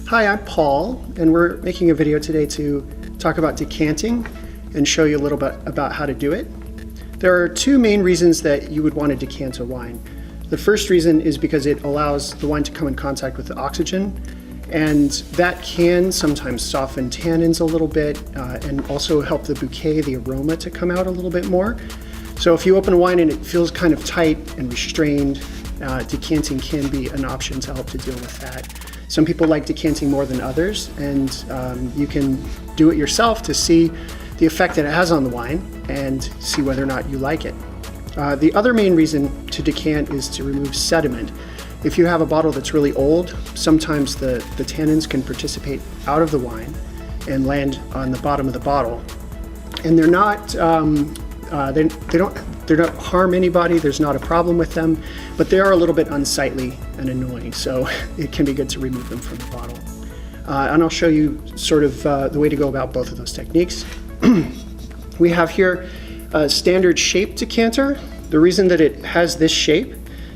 Hi, I'm Paul, and we're making a video today to talk about decanting and show you a little bit about how to do it. There are two main reasons that you would want to decant a wine. The first reason is because it allows the wine to come in contact with the oxygen, and that can sometimes soften tannins a little bit and also help the bouquet, the aroma, to come out a little bit more. So if you open a wine and it feels kind of tight and restrained, decanting can be an option to help to deal with that. Some people like decanting more than others, and you can do it yourself to see the effect that it has on the wine and see whether or not you like it. The other main reason to decant is to remove sediment. If you have a bottle that's really old, sometimes the tannins can participate out of the wine and land on the bottom of the bottle. And they're not, they don't harm anybody, there's not a problem with them, but they are a little bit unsightly and annoying, so it can be good to remove them from the bottle. And I'll show you sort of the way to go about both of those techniques. We have here a standard shape decanter. The reason that it has this shape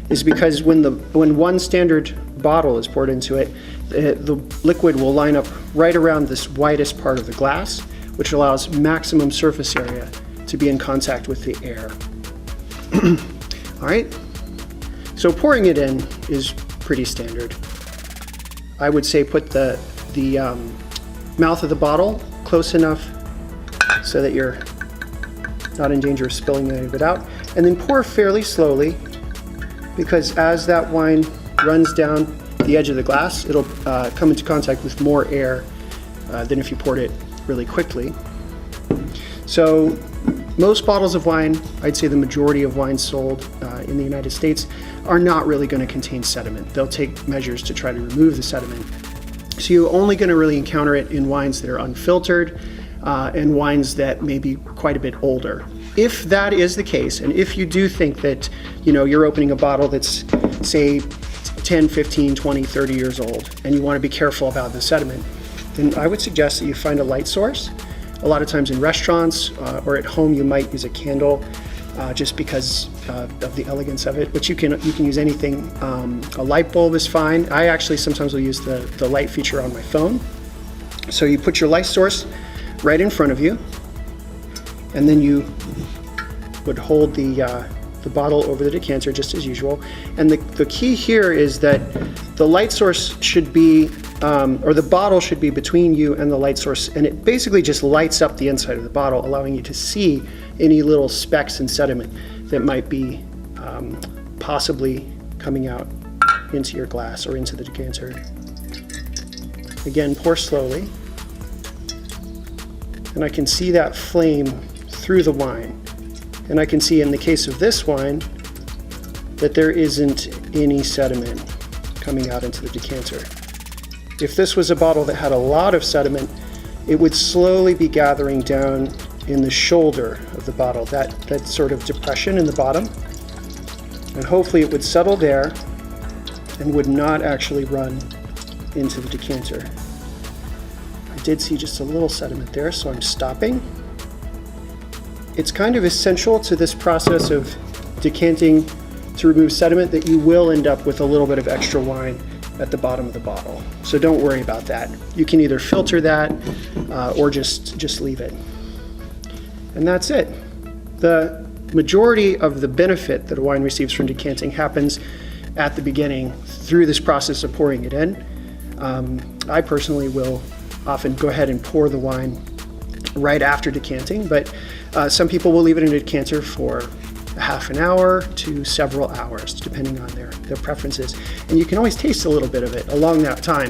is because when one standard bottle is poured into it, the liquid will line up right around this widest part of the glass, which allows maximum surface area to be in contact with the air. All right, so pouring it in is pretty standard. I would say put the mouth of the bottle close enough so that you're not in danger of spilling any of it out, and then pour fairly slowly, because as that wine runs down the edge of the glass, it'll come into contact with more air than if you poured it really quickly. So most bottles of wine, I'd say the majority of wines sold in the United States, are not really going to contain sediment. They'll take measures to try to remove the sediment. So you're only going to really encounter it in wines that are unfiltered and wines that may be quite a bit older. If that is the case, and if you do think that you're opening a bottle that's, say, 10, 15, 20, 30 years old, and you want to be careful about the sediment, then I would suggest that you find a light source. A lot of times in restaurants or at home you might use a candle just because of the elegance of it, but you can use anything. A light bulb is fine. I actually sometimes will use the light feature on my phone. So you put your light source right in front of you, and then you would hold the bottle over the decanter just as usual. And the key here is that the light source should be, or the bottle should be between you and the light source, and it basically just lights up the inside of the bottle, allowing you to see any little specks and sediment that might be possibly coming out into your glass or into the decanter. Again, pour slowly, and I can see that flame through the wine. And I can see in the case of this wine that there isn't any sediment coming out into the decanter. If this was a bottle that had a lot of sediment, it would slowly be gathering down in the shoulder of the bottle, that sort of depression in the bottom. And hopefully it would settle there and would not actually run into the decanter. I did see just a little sediment there, so I'm stopping. It's kind of essential to this process of decanting to remove sediment that you will end up with a little bit of extra wine at the bottom of the bottle. So don't worry about that. You can either filter that or just leave it. And that's it. The majority of the benefit that a wine receives from decanting happens at the beginning through this process of pouring it in. I personally will often go ahead and pour the wine right after decanting, but some people will leave it in a decanter for a half an hour to several hours, depending on their preferences. And you can always taste a little bit of it along that time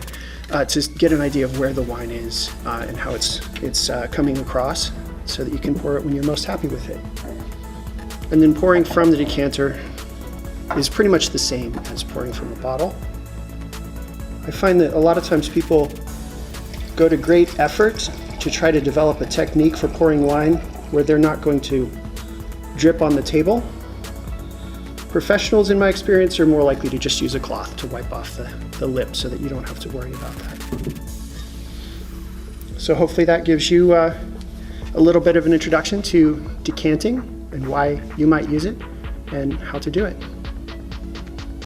to get an idea of where the wine is and how it's coming across, so that you can pour it when you're most happy with it. And then pouring from the decanter is pretty much the same as pouring from a bottle. I find that a lot of times people go to great effort to try to develop a technique for pouring wine where they're not going to drip on the table. Professionals, in my experience, are more likely to just use a cloth to wipe off the lip so that you don't have to worry about that. So hopefully that gives you a little bit of an introduction to decanting and why you might use it and how to do it.